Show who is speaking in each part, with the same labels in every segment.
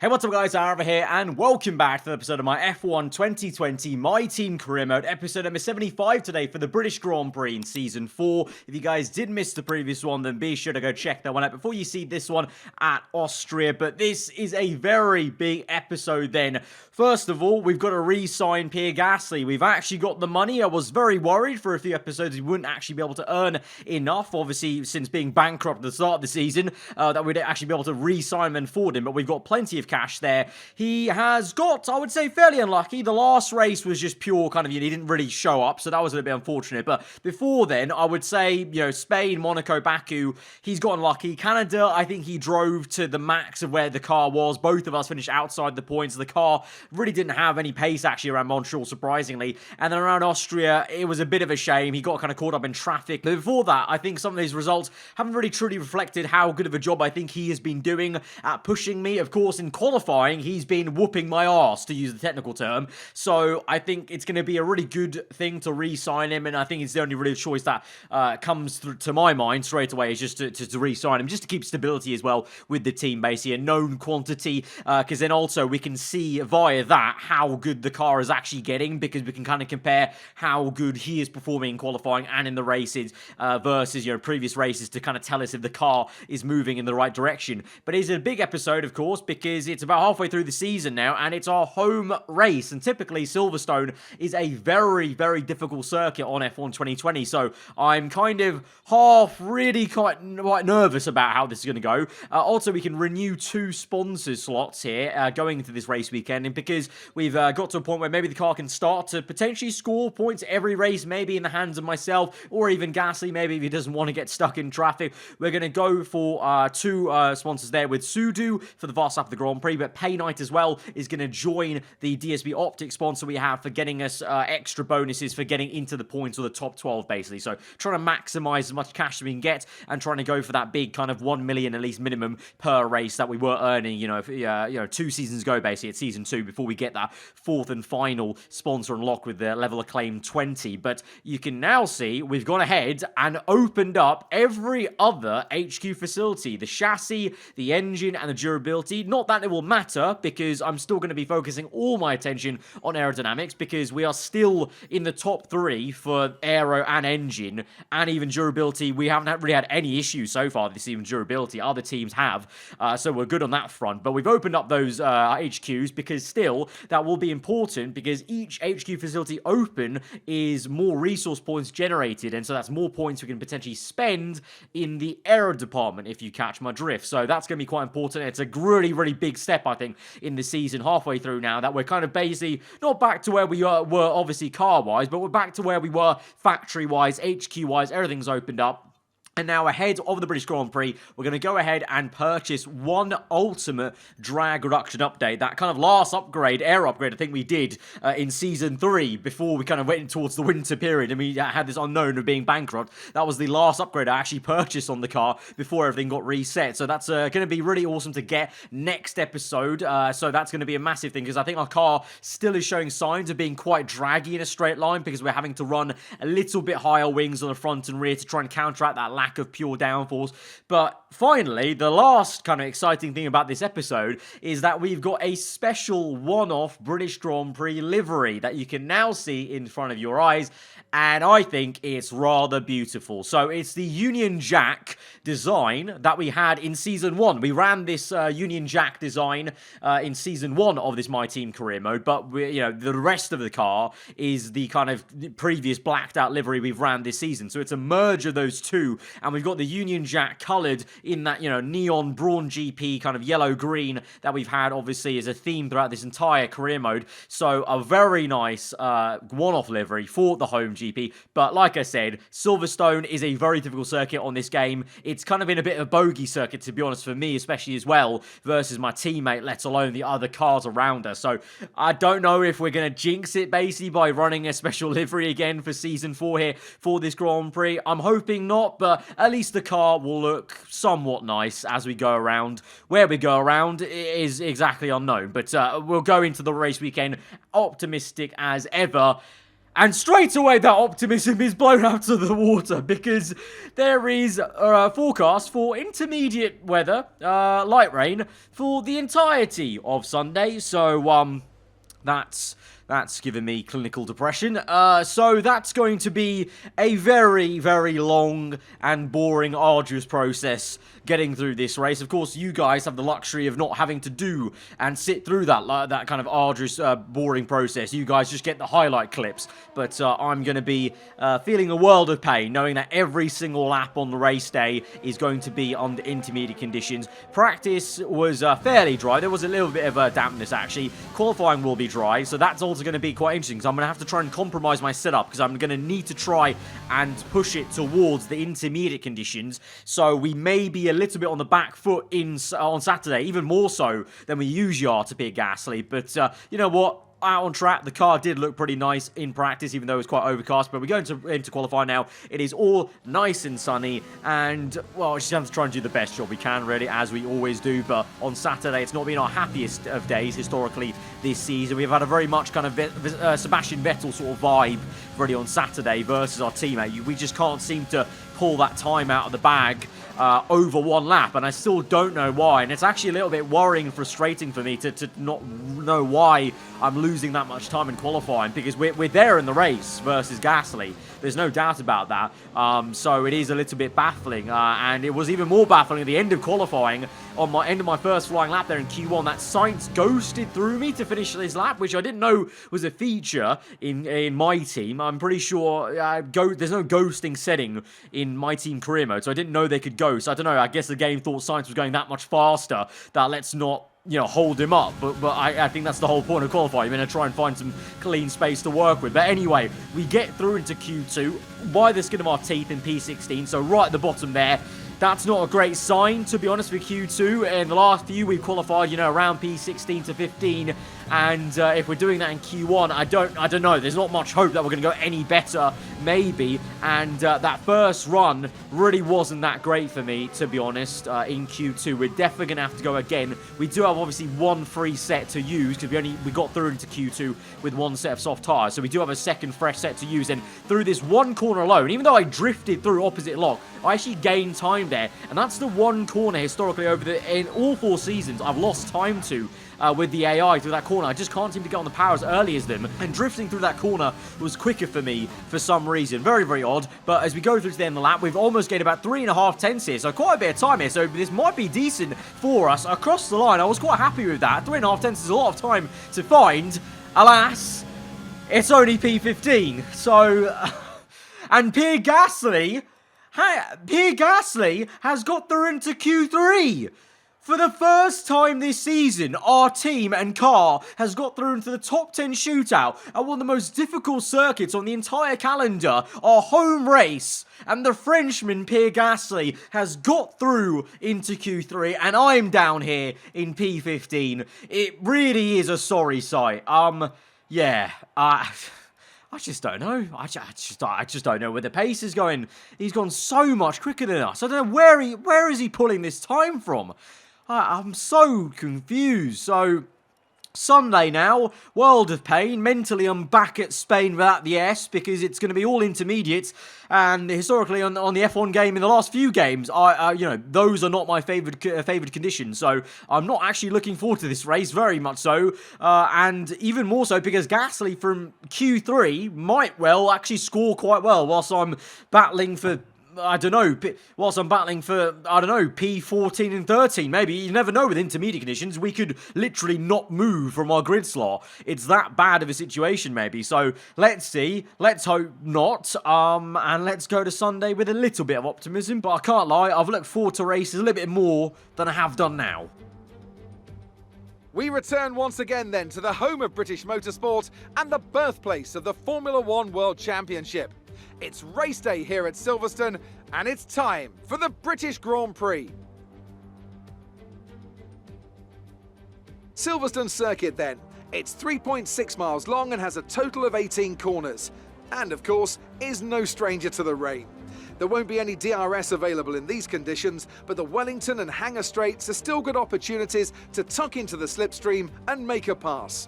Speaker 1: Hey, what's up guys, aarava here, and welcome back to the episode of my F1 2020 My Team Career Mode, episode number 75 today for the British Grand Prix in Season 4. If you guys did miss the previous one, then be sure to go check that one out before you see this one at Austria. But this is a very big episode then. First of all, we've got to re-sign Pierre Gasly. We've actually got the money. I was very worried for a few episodes we wouldn't actually be able to earn enough, obviously, since being bankrupt at the start of the season, that we'd actually be able to re-sign him and afford him, but we've got plenty of cash there. He has got, I would say, fairly unlucky. The last race was just pure kind of, he didn't really show up, so that was a little bit unfortunate. But before then, I would say, Spain, Monaco, Baku, he's got unlucky. Canada, I think he drove to the max of where the car was. Both of us finished outside the points. The car really didn't have any pace actually around Montreal, surprisingly. And then around Austria, it was a bit of a shame. He got kind of caught up in traffic. But before that, I think some of these results haven't really truly reflected how good of a job I think he has been doing at pushing me. Of course, in qualifying, he's been whooping my arse, to use the technical term. So I think it's going to be a really good thing to re-sign him, and I think it's the only real choice that comes to my mind straight away is just to re-sign him, just to keep stability as well with the team, basically, a known quantity, because then also we can see via that how good the car is actually getting, because we can kind of compare how good he is performing in qualifying and in the races versus, previous races to kind of tell us if the car is moving in the right direction. But it's a big episode, of course, because it's about halfway through the season now, and it's our home race, and typically Silverstone is a very, very difficult circuit on F1 2020, so I'm kind of really quite nervous about how this is going to go. Also, we can renew 2 sponsor slots here going into this race weekend, and because we've got to a point where maybe the car can start to potentially score points every race, maybe in the hands of myself, or even Gasly, maybe if he doesn't want to get stuck in traffic, we're going to go for 2 sponsors there with Sudu for the fast lap of the Grand Prix, but Pay Night as well is going to join the DSB Optic sponsor we have for getting us extra bonuses for getting into the points or the top 12, basically. So trying to maximize as much cash as we can get and trying to go for that big kind of 1 million at least minimum per race that we were earning, 2 seasons ago, basically, at season 2, before we get that 4th and final sponsor unlock with the level acclaim 20. But you can now see we've gone ahead and opened up every other HQ facility, the chassis, the engine, and the durability. Not that it will matter, because I'm still going to be focusing all my attention on aerodynamics, because we are still in the top 3 for aero and engine, and even durability. We haven't really had any issues so far this season, durability. Other teams have, so we're good on that front. But we've opened up those HQs, because still, that will be important, because each HQ facility open is more resource points generated, and so that's more points we can potentially spend in the aero department, if you catch my drift. So that's going to be quite important. It's a really, really big step, I think, in the season, halfway through now, that we're kind of basically not back to where we were obviously car-wise, but we're back to where we were factory-wise, HQ-wise, everything's opened up. And now, ahead of the British Grand Prix, we're going to go ahead and purchase one ultimate drag reduction update. That kind of last upgrade, air upgrade, I think we did in Season 3, before we kind of went towards the winter period, and we had this unknown of being bankrupt. That was the last upgrade I actually purchased on the car before everything got reset. So that's going to be really awesome to get next episode. So that's going to be a massive thing, because I think our car still is showing signs of being quite draggy in a straight line, because we're having to run a little bit higher wings on the front and rear to try and counteract that lack of pure downforce. But finally, the last kind of exciting thing about this episode is that we've got a special one-off British Grand Prix livery that you can now see in front of your eyes, and I think it's rather beautiful. So it's the Union Jack design that we had in Season 1. We ran this Union Jack design in Season 1 of this My Team Career Mode, but the rest of the car is the kind of previous blacked out livery we've ran this season. So it's a merge of those two, and we've got the Union Jack coloured in that, neon Brawn GP kind of yellow-green that we've had, obviously, as a theme throughout this entire career mode. So a very nice one-off livery for the home GP. But like I said, Silverstone is a very difficult circuit on this game. It's kind of been a bit of a bogey circuit, to be honest, for me, especially as well, versus my teammate, let alone the other cars around us. So I don't know if we're going to jinx it, basically, by running a special livery again for Season 4 here for this Grand Prix. I'm hoping not, but at least the car will look somewhat nice as we go around. Where we go around is exactly unknown, but we'll go into the race weekend optimistic as ever. And straight away, that optimism is blown out of the water because there is a forecast for intermediate weather, light rain, for the entirety of Sunday. So, that's given me clinical depression. So that's going to be a very, very long and boring, arduous process getting through this race. Of course, you guys have the luxury of not having to do and sit through that kind of arduous, boring process. You guys just get the highlight clips. But I'm going to be feeling a world of pain, knowing that every single lap on the race day is going to be under intermediate conditions. Practice was fairly dry. There was a little bit of dampness, actually. Qualifying will be dry, so that's also going to be quite interesting. So I'm going to have to try and compromise my setup because I'm going to need to try and push it towards the intermediate conditions. So we may be a little bit on the back foot on Saturday, even more so than we usually are to Pierre Gasly. But you know what? Out on track, the car did look pretty nice in practice, even though it was quite overcast. But we're going into qualify now. It is all nice and sunny, and well, we just have to try and do the best job we can, really, as we always do. But on Saturday, it's not been our happiest of days historically this season. We've had a very much kind of Sebastian Vettel sort of vibe, really, on Saturday versus our teammate. We just can't seem to pull that time out of the bag over one lap, and I still don't know why. And it's actually a little bit worrying and frustrating for me to not know why I'm losing that much time in qualifying, because we're there in the race versus Gasly. There's no doubt about that. So it is a little bit baffling, and it was even more baffling at the end of qualifying. On my end of my first flying lap there in Q1, that Sainz ghosted through me to finish this lap, which I didn't know was a feature in my team. I'm pretty sure there's no ghosting setting in my team career mode, so I didn't know they could ghost. I don't know, I guess the game thought Sainz was going that much faster that let's not, you know, hold him up. But I think that's the whole point of qualifying. You're going to try and find some clean space to work with. But anyway, we get through into Q2 by the skin of our teeth in P16, so right at the bottom there. That's not a great sign, to be honest, for Q2. In the last few, we've qualified, you know, around P16 to 15. And if we're doing that in Q1, I don't know. There's not much hope that we're going to go any better, maybe. And that first run really wasn't that great for me, to be honest, in Q2. We're definitely going to have to go again. We do have, obviously, one free set to use, because we got through into Q2 with one set of soft tyres. So we do have a second fresh set to use. And through this one corner alone, even though I drifted through opposite lock, I actually gained time there. And that's the one corner historically in all 4 seasons I've lost time to with the AI through that corner. I just can't seem to get on the power as early as them. And drifting through that corner was quicker for me for some reason. Very, very odd. But as we go through to the end of the lap, we've almost gained about 3.5 tenths here. So quite a bit of time here. So this might be decent for us across the line. I was quite happy with that. 3.5 tenths is a lot of time to find. Alas, it's only P15. So, and Pierre Gasly has got through into Q3. For the first time this season, our team and car has got through into the top 10 shootout at one of the most difficult circuits on the entire calendar, our home race. And the Frenchman, Pierre Gasly, has got through into Q3, and I'm down here in P15. It really is a sorry sight. Yeah, I just don't know. I just don't know where the pace is going. He's gone so much quicker than us. I don't know where is he pulling this time from. I'm so confused. So, Sunday now, world of pain. Mentally, I'm back at Spain without the S because it's going to be all intermediates. And historically, on the F1 game, in the last few games, you know, those are not my favoured conditions. So I'm not actually looking forward to this race, very much so. And even more so because Gasly from Q3 might well actually score quite well whilst I'm battling for, I don't know, whilst I'm battling for, I don't know, P14 and 13, maybe. You never know with intermediate conditions. We could literally not move from our grid slot. It's that bad of a situation, maybe. So, let's see. Let's hope not. And let's go to Sunday with a little bit of optimism. But I can't lie, I've looked forward to races a little bit more than I have done now.
Speaker 2: We return once again then to the home of British motorsport and the birthplace of the Formula One World Championship. It's race day here at Silverstone, and it's time for the British Grand Prix. Silverstone circuit then. It's 3.6 miles long and has a total of 18 corners. And of course, is no stranger to the rain. There won't be any DRS available in these conditions, but the Wellington and Hangar straights are still good opportunities to tuck into the slipstream and make a pass.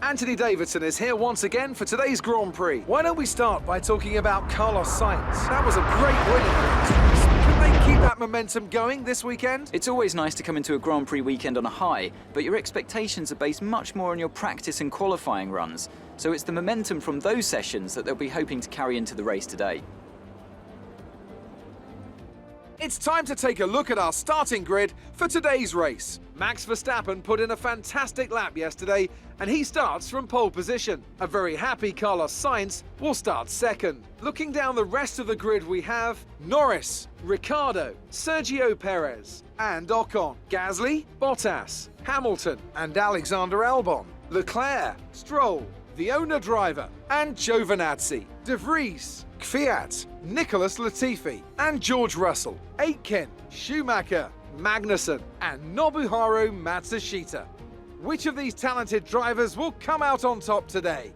Speaker 2: Anthony Davidson is here once again for today's Grand Prix. Why don't we start by talking about Carlos Sainz? That was a great win in the last race. Can they keep that momentum going this weekend?
Speaker 3: It's always nice to come into a Grand Prix weekend on a high, but your expectations are based much more on your practice and qualifying runs. So it's the momentum from those sessions that they'll be hoping to carry into the race today.
Speaker 2: It's time to take a look at our starting grid for today's race. Max Verstappen put in a fantastic lap yesterday, and he starts from pole position. A very happy Carlos Sainz will start second. Looking down the rest of the grid, we have Norris, Ricciardo, Sergio Perez, and Ocon, Gasly, Bottas, Hamilton, and Alexander Albon, Leclerc, Stroll, the owner driver, and Giovinazzi, De Vries, Kvyat, Nicholas Latifi, and George Russell, Aitken, Schumacher, Magnussen, and Nobuharu Matsushita. Which of these talented drivers will come out on top today?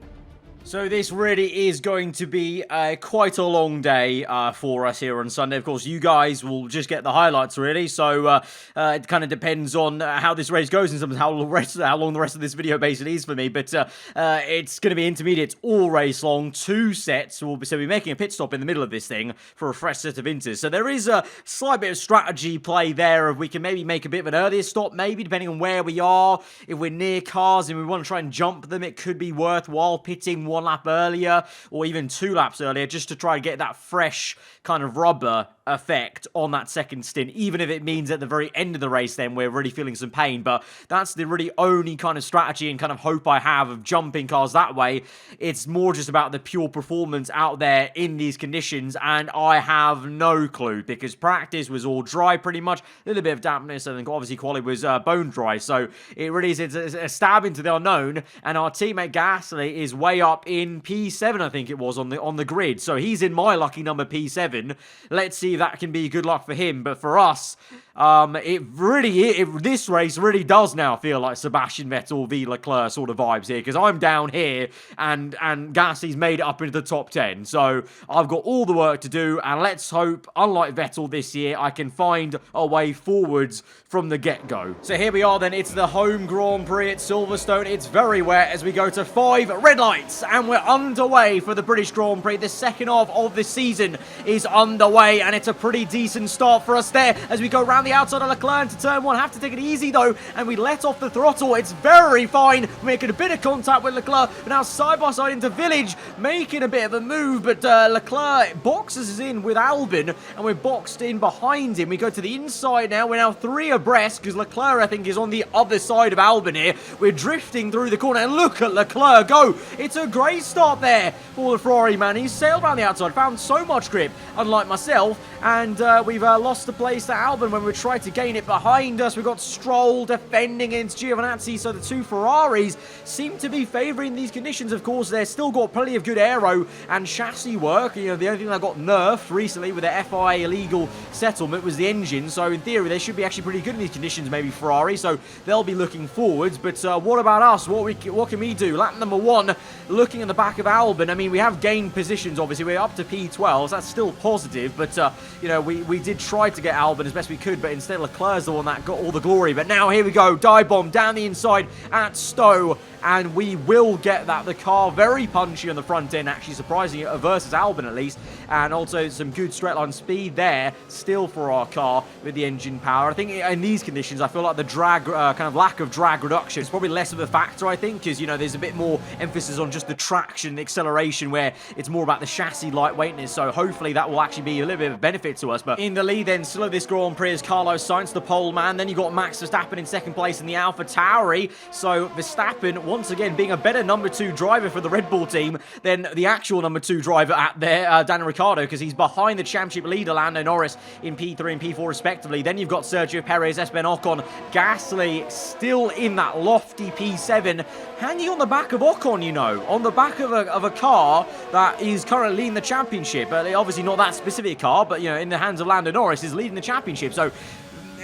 Speaker 1: So this really is going to be quite a long day for us here on Sunday. Of course, you guys will just get the highlights, really. So it kind of depends on how this race goes and how long the rest of this video basically is for me. But it's going to be intermediate all race long, 2 sets. So we'll be making a pit stop in the middle of this thing for a fresh set of inters. So there is a slight bit of strategy play there. If we can maybe make a bit of an earlier stop, maybe depending on where we are. If we're near cars and we want to try and jump them, it could be worthwhile pitting 1 lap earlier or even 2 laps earlier just to try to get that fresh kind of rubber effect on that second stint, even if it means at the very end of the race then we're really feeling some pain. But that's the really only kind of strategy and kind of hope I have of jumping cars that way. It's more just about the pure performance out there in these conditions, and I have no clue because practice was all dry pretty much, a little bit of dampness, and then obviously quali was bone dry. So it really is, it's a stab into the unknown, and our teammate Gasly is way up in P7, I think it was, on the grid. So he's in my lucky number P7. Let's see if that can be good luck for him. But for us, this race really does now feel like Sebastian Vettel v Leclerc sort of vibes here, because I'm down here and Gasly's made it up into the top 10. So I've got all the work to do, and let's hope, unlike Vettel this year, I can find a way forwards from the get-go. So here we are then, it's the home Grand Prix at Silverstone. It's very wet as we go to 5 red lights, and we're underway for the British Grand Prix. The second half of the season is underway, and it's a pretty decent start for us there as we go around the outside of Leclerc into turn 1. Have to take it easy though, and we let off the throttle. It's very fine. We're making a bit of contact with Leclerc, but now side by side into Village, making a bit of a move, but Leclerc boxes us in with Albon, and we're boxed in behind him. We go to the inside now. We're now 3 abreast because Leclerc, I think, is on the other side of Albon here. We're drifting through the corner, and look at Leclerc go. It's a great start there for the Ferrari man. He's sailed around the outside, found so much grip, unlike myself, and we've lost the place to Albon when we tried to gain it behind us. We've got Stroll defending against Giovinazzi, so the 2 Ferraris seem to be favouring these conditions. Of course, they've still got plenty of good aero and chassis work. You know, the only thing that got nerfed recently with the FIA illegal settlement was the engine, so in theory they should be actually pretty good in these conditions, maybe Ferrari, so they'll be looking forwards. But what about us? What can we do? Lap number 1, looking at the back of Albon. I mean, we have gained positions, obviously. We're up to P12, so that's still positive, but you know, we did try to get Albon as best we could, but instead Leclerc's the one that got all the glory. But now here we go, dive bomb down the inside at Stowe, and we will get that. The car very punchy on the front end, actually surprising versus Albon at least, and also some good straight line speed there still for our car with the engine power. I think in these conditions I feel like the drag, kind of lack of drag reduction is probably less of a factor, I think, because, you know, there's a bit more emphasis on just the traction, the acceleration, where it's more about the chassis lightweightness. So hopefully that will actually be a little bit of a benefit to us. But in the lead then still of this Grand Prix is Carlos Sainz, the pole man. Then you got Max Verstappen in second place in the AlphaTauri. So Verstappen once again being a better number 2 driver for the Red Bull team than the actual number 2 driver at there, Daniel Ricciardo, because he's behind the championship leader Lando Norris in P3 and P4 respectively. Then you've got Sergio Perez, Esteban Ocon, Gasly still in that lofty P7, hanging on the back of Ocon, you know, on the back of a car that is currently leading the championship. But obviously not that specific car, but, you know, in the hands of Lando Norris is leading the championship. So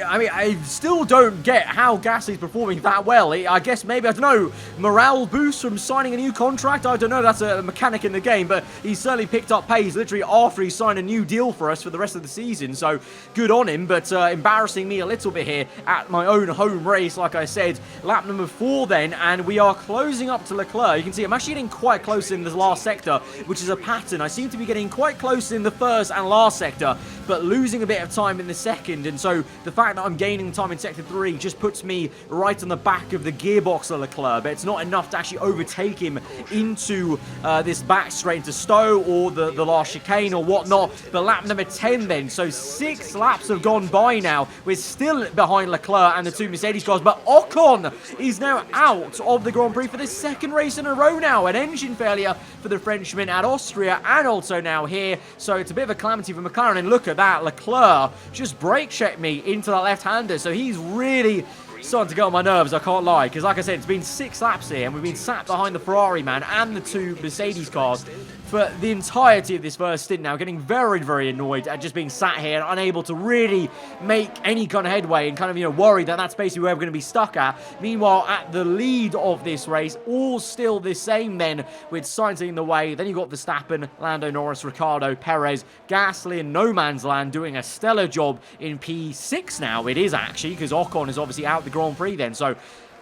Speaker 1: I mean, I still don't get how Gasly's performing that well. I guess maybe, I don't know, morale boost from signing a new contract? I don't know, that's a mechanic in the game, but he's certainly picked up pace literally after he signed a new deal for us for the rest of the season, so good on him, but embarrassing me a little bit here at my own home race, like I said. Lap number 4 then, and we are closing up to Leclerc. You can see I'm actually getting quite close in the last sector, which is a pattern. I seem to be getting quite close in the first and last sector, but losing a bit of time in the second, and so the fact that I'm gaining time in sector 3 just puts me right on the back of the gearbox of Leclerc, but it's not enough to actually overtake him into this back straight into Stowe or the last chicane or whatnot. But lap number 10 then, so 6 laps have gone by now. We're still behind Leclerc and the 2 Mercedes cars, but Ocon is now out of the Grand Prix for the 2nd race in a row now. An engine failure for the Frenchman at Austria and also now here, so it's a bit of a calamity for McLaren. And look at that, Leclerc just brake checked me into that left-hander, so he's really starting to get on my nerves, I can't lie, because like I said, it's been 6 laps here and we've been sat behind the Ferrari man and the 2 Mercedes cars for the entirety of this first stint now, getting very, very annoyed at just being sat here and unable to really make any kind of headway and kind of, you know, worried that that's basically where we're going to be stuck at. Meanwhile, at the lead of this race, all still the same then, with Sainz in the way. Then you've got Verstappen, Lando Norris, Ricciardo, Perez, Gasly and No Man's Land doing a stellar job in P6 now. It is actually, because Ocon is obviously out the Grand Prix then, so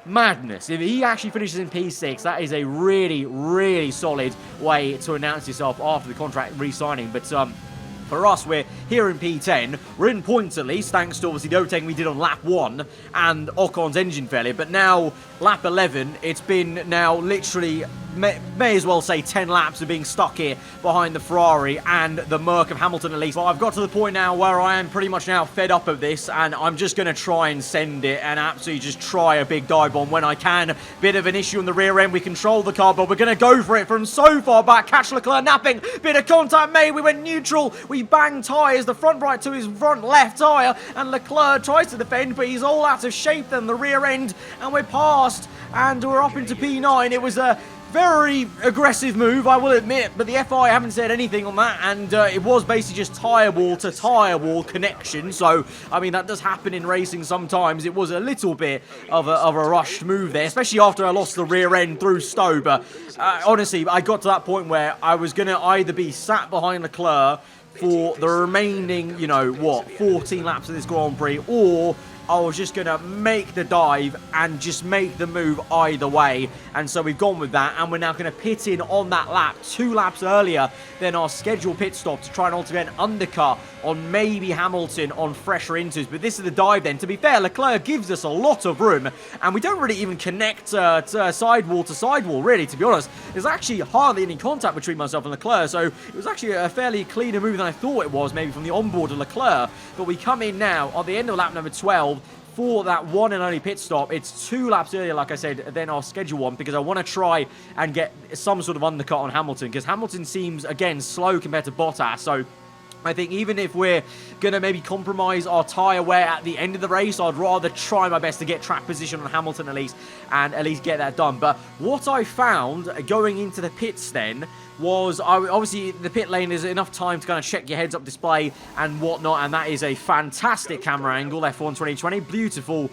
Speaker 1: madness. If he actually finishes in P6, that is a really, really solid way to announce yourself after the contract re-signing. But for us, we're here in P10. We're in points at least, thanks to obviously the overtaking we did on lap 1 and Ocon's engine failure. But now, lap 11, it's been now literally, may as well say 10 laps of being stuck here behind the Ferrari and the Merc of Hamilton at least. Well, I've got to the point now where I am pretty much now fed up of this, and I'm just going to try and send it and absolutely just try a big dive bomb when I can. Bit of an issue on the rear end. We control the car, but we're going to go for it from so far back. Catch Leclerc napping. Bit of contact made. We went neutral. We banged tyres. The front right to his front left tyre, and Leclerc tries to defend, but he's all out of shape then, the rear end, and we're past, and we're up into P9. It was a very aggressive move, I will admit, but the FI haven't said anything on that, and it was basically just tyre wall to tyre wall connection, so, I mean, that does happen in racing sometimes. It was a little bit of a rushed move there, especially after I lost the rear end through Stowe, but honestly, I got to that point where I was going to either be sat behind Leclerc for the remaining, you know, what, 14 laps of this Grand Prix, or I was just going to make the dive and just make the move either way. And so we've gone with that, and we're now going to pit in on that lap 2 laps earlier than our scheduled pit stop to try and ultimately get an undercut on maybe Hamilton on fresher intos. But this is the dive then. To be fair, Leclerc gives us a lot of room, and we don't really even connect to sidewall, really, to be honest. There's actually hardly any contact between myself and Leclerc, so it was actually a fairly cleaner move than I thought it was, maybe from the onboard of Leclerc. But we come in now on the end of lap number 12, for that one and only pit stop. It's 2 laps earlier, like I said, than our scheduled one, because I want to try and get some sort of undercut on Hamilton, because Hamilton seems, again, slow compared to Bottas, so I think even if we're going to maybe compromise our tyre wear at the end of the race, I'd rather try my best to get track position on Hamilton at least, and at least get that done. But what I found going into the pits then was, obviously the pit lane is enough time to kind of check your heads-up display and whatnot, and that is a fantastic camera angle, F1 2020, beautiful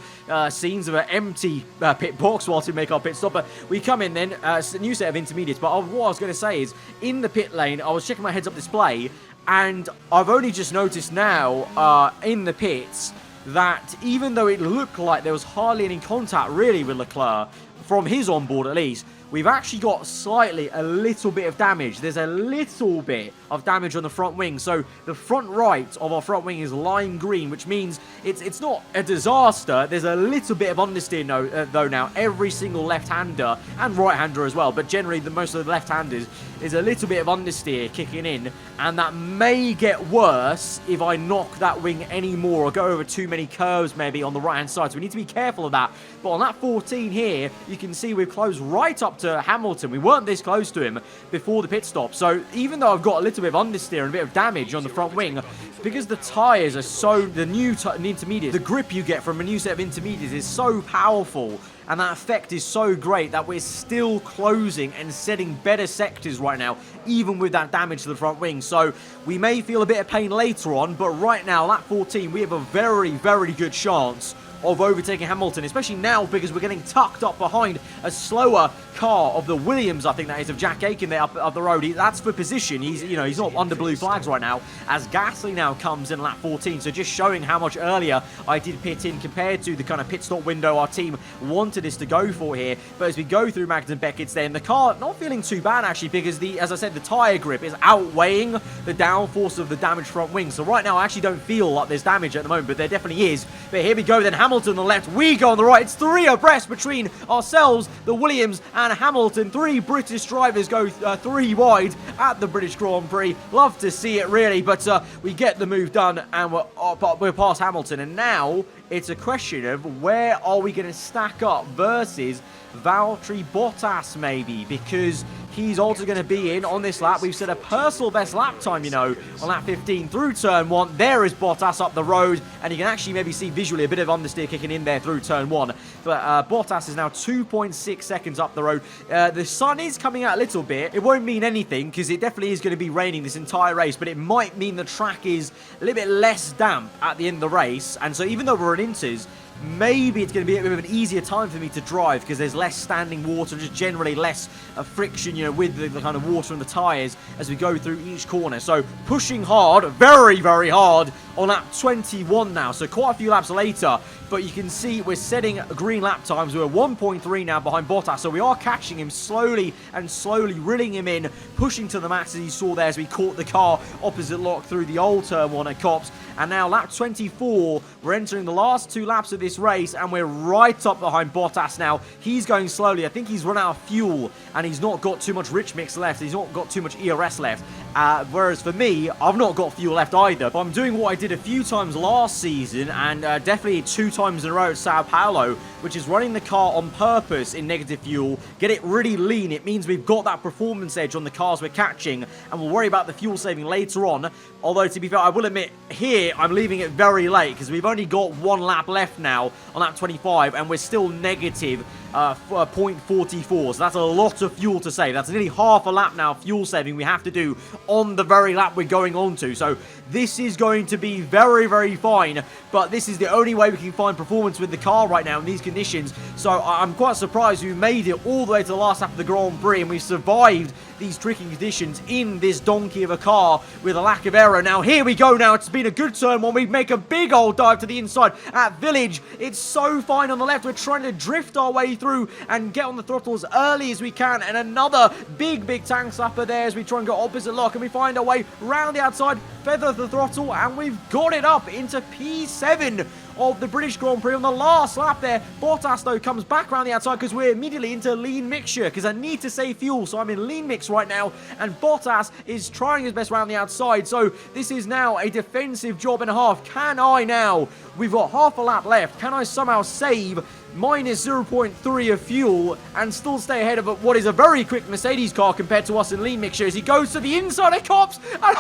Speaker 1: scenes of an empty pit box whilst we make our pit stop. But we come in then, a new set of intermediates, but what I was going to say is, in the pit lane, I was checking my heads-up display, and I've only just noticed now in the pits that even though it looked like there was hardly any contact really with Leclerc, from his onboard at least, we've actually got a little bit of damage. There's a little bit of damage on the front wing. So the front right of our front wing is lime green, which means it's not a disaster. There's a little bit of understeer though now. Every single left-hander and right-hander as well, but generally most of the left-handers is a little bit of understeer kicking in, and that may get worse if I knock that wing any more or go over too many curves maybe on the right-hand side. So we need to be careful of that. But on that 14 here, you can see we've closed right up up to Hamilton. We weren't this close to him before the pit stop. So even though I've got a little bit of understeer and a bit of damage on the front wing, because the tyres are so, the intermediates, the grip you get from a new set of intermediates is so powerful, and that effect is so great that we're still closing and setting better sectors right now, even with that damage to the front wing. So we may feel a bit of pain later on, but right now, lap 14, we have a very, very good chance of overtaking Hamilton, especially now because we're getting tucked up behind a slower car of the Williams, I think that is, of Jack Aiken there up the road. That's for position. He's not under blue flags right now, as Gasly now comes in lap 14. So just showing how much earlier I did pit in compared to the kind of pit stop window our team wanted us to go for here. But as we go through Magnus and Beckett's there, and the car not feeling too bad actually, because as I said, the tyre grip is outweighing the downforce of the damaged front wing. So right now I actually don't feel like there's damage at the moment, but there definitely is. But here we go then, Hamilton on the left, we go on the right. It's 3 abreast between ourselves, the Williams, and Hamilton. 3 British drivers go 3 wide at the British Grand Prix. Love to see it, really, but we get the move done, and we're past Hamilton. And now it's a question of where are we going to stack up versus Valtteri Bottas, maybe, because he's also going to be in on this lap. We've set a personal best lap time, on lap 15 through turn 1. There is Bottas up the road, and you can actually maybe see visually a bit of understeer kicking in there through turn 1. But Bottas is now 2.6 seconds up the road. The sun is coming out a little bit. It won't mean anything because it definitely is going to be raining this entire race, but it might mean the track is a little bit less damp at the end of the race. And so even though we're in inters, maybe it's going to be a bit of an easier time for me to drive because there's less standing water, just generally less friction, with the kind of water in the tyres as we go through each corner. So pushing hard, very, very hard on lap 21 now. So quite a few laps later, but you can see we're setting green lap times. We're 1.3 now behind Bottas, so we are catching him slowly and slowly, reeling him in, pushing to the max as you saw there as we caught the car opposite lock through the old turn 1 at Copse. And now lap 24, we're entering the last 2 laps of this race, and we're right up behind Bottas now. He's going slowly. I think he's run out of fuel, and he's not got too much rich mix left. He's not got too much ERS left. Whereas for me, I've not got fuel left either. But I'm doing what I did a few times last season, and definitely 2 times in a row at Sao Paulo, which is running the car on purpose in negative fuel, get it really lean. It means we've got that performance edge on the cars we're catching, and we'll worry about the fuel saving later on. Although, to be fair, I will admit, here, I'm leaving it very late, because we've only got 1 lap left now on lap 25, and we're still negative 0.44, so that's a lot of fuel to save. That's nearly half a lap now fuel saving we have to do on the very lap we're going on to. So this is going to be very, very fine, but this is the only way we can find performance with the car right now in these conditions. So I'm quite surprised we made it all the way to the last lap of the Grand Prix, and we survived these tricky conditions in this donkey of a car with a lack of aero. Now here we go now. It's been a good turn one. We make a big old dive to the inside at Village. It's so fine on the left. We're trying to drift our way through and get on the throttle as early as we can. And another big tank slapper there as we try and go opposite lock, and we find our way round the outside, feather the throttle, and we've got it up into P7 of the British Grand Prix on the last lap there. Bottas, though, comes back around the outside because we're immediately into lean mixture because I need to save fuel, so I'm in lean mix right now, and Bottas is trying his best around the outside, so this is now a defensive job and a half. Can I now, we've got half a lap left, can I somehow save minus 0.3 of fuel and still stay ahead of what is a very quick Mercedes car compared to us in lean mixture as he goes to the inside of Copse, and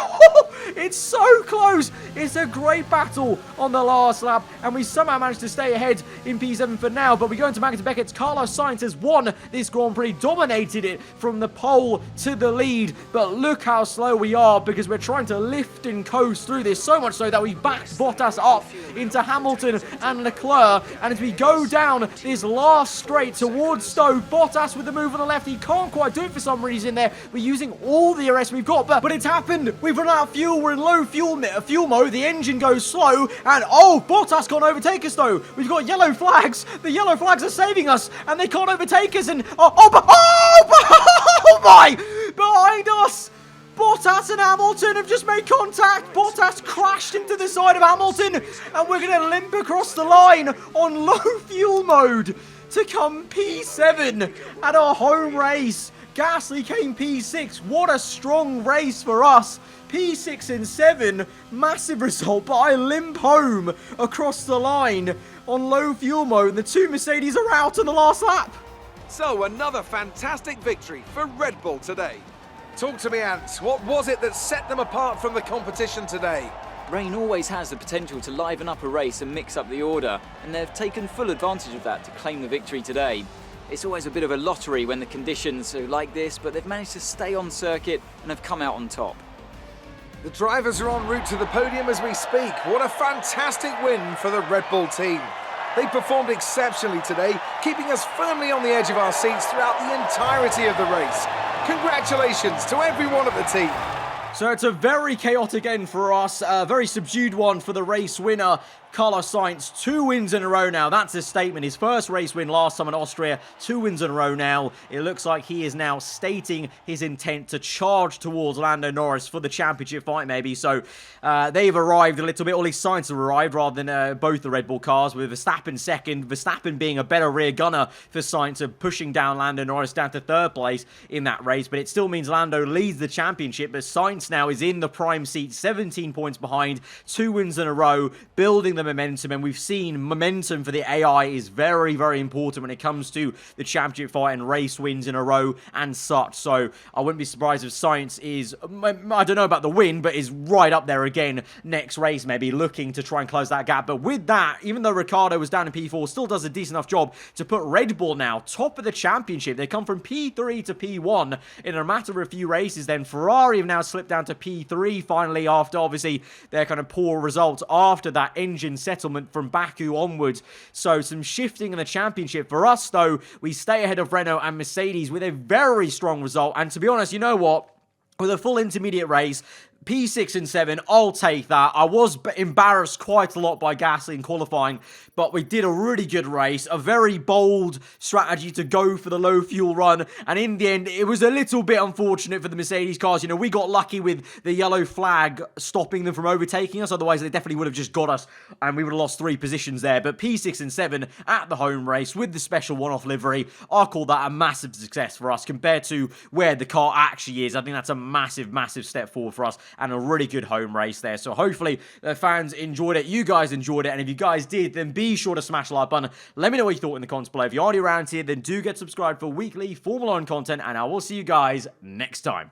Speaker 1: it's so close. It's a great battle on the last lap, and we somehow managed to stay ahead in P7 for now, but we go into Magnus Beckett's. Carlos Sainz has won this Grand Prix, dominated it from the pole to the lead, but look how slow we are because we're trying to lift and coast through this, so much so that we backed Bottas up into Hamilton and Leclerc, and as we go down this last straight towards Stowe, Bottas with the move on the left, he can't quite do it for some reason there. We're using all the ERS we've got, but it's happened. We've run out of fuel. We're in low fuel mode. The engine goes slow, and Bottas can't overtake us though. We've got yellow flags. The yellow flags are saving us, and they can't overtake us. And oh my! Behind us, Bottas and Hamilton have just made contact. Bottas crashed into the side of Hamilton, and we're going to limp across the line on low fuel mode to come P7 at our home race. Gasly came P6. What a strong race for us. P6 and 7, massive result, but I limp home across the line on low fuel mode, and the 2 Mercedes are out on the last lap.
Speaker 2: So another fantastic victory for Red Bull today. Talk to me, Ant. What was it that set them apart from the competition today?
Speaker 3: Rain always has the potential to liven up a race and mix up the order, and they've taken full advantage of that to claim the victory today. It's always a bit of a lottery when the conditions are like this, but they've managed to stay on circuit and have come out on top.
Speaker 2: The drivers are en route to the podium as we speak. What a fantastic win for the Red Bull team. They performed exceptionally today, keeping us firmly on the edge of our seats throughout the entirety of the race. Congratulations to everyone at the team.
Speaker 1: So it's a very chaotic end for us, a very subdued one for the race winner, Carlos Sainz. 2 wins in a row now. That's his statement. His first race win last time in Austria. 2 wins in a row now. It looks like he is now stating his intent to charge towards Lando Norris for the championship fight, maybe. So they've arrived a little bit. At least Sainz have arrived rather than both the Red Bull cars, with Verstappen second. Verstappen being a better rear gunner for Sainz, and pushing down Lando Norris down to 3rd place in that race. But it still means Lando leads the championship. But Sainz now is in the prime seat, 17 points behind, 2 wins in a row, building the momentum. And we've seen momentum for the AI is very, very important when it comes to the championship fight and race wins in a row and such. So I wouldn't be surprised if Sainz is, I don't know about the win, but is right up there again next race, maybe looking to try and close that gap. But with that, even though Ricciardo was down in P4, still does a decent enough job to put Red Bull now top of the championship. They come from P3 to P1 in a matter of a few races. Then Ferrari have now slipped down to P3 finally, after obviously their kind of poor results after that engine settlement from Baku onwards. So some shifting in the championship. For us though, we stay ahead of Renault and Mercedes with a very strong result. And to be honest, you know what? With a full intermediate race, P6 and 7, I'll take that. I was embarrassed quite a lot by Gasly in qualifying, but we did a really good race, a very bold strategy to go for the low fuel run, and in the end, it was a little bit unfortunate for the Mercedes cars. You know, we got lucky with the yellow flag stopping them from overtaking us, otherwise they definitely would have just got us, and we would have lost 3 positions there. But P6 and 7 at the home race with the special one-off livery, I'll call that a massive success for us compared to where the car actually is. I think that's a massive, massive step forward for us, and a really good home race there. So hopefully the fans enjoyed it, you guys enjoyed it, and if you guys did, then be sure to smash the like button. Let me know what you thought in the comments below. If you're already around here, then do get subscribed for weekly Formula 1 content, and I will see you guys next time.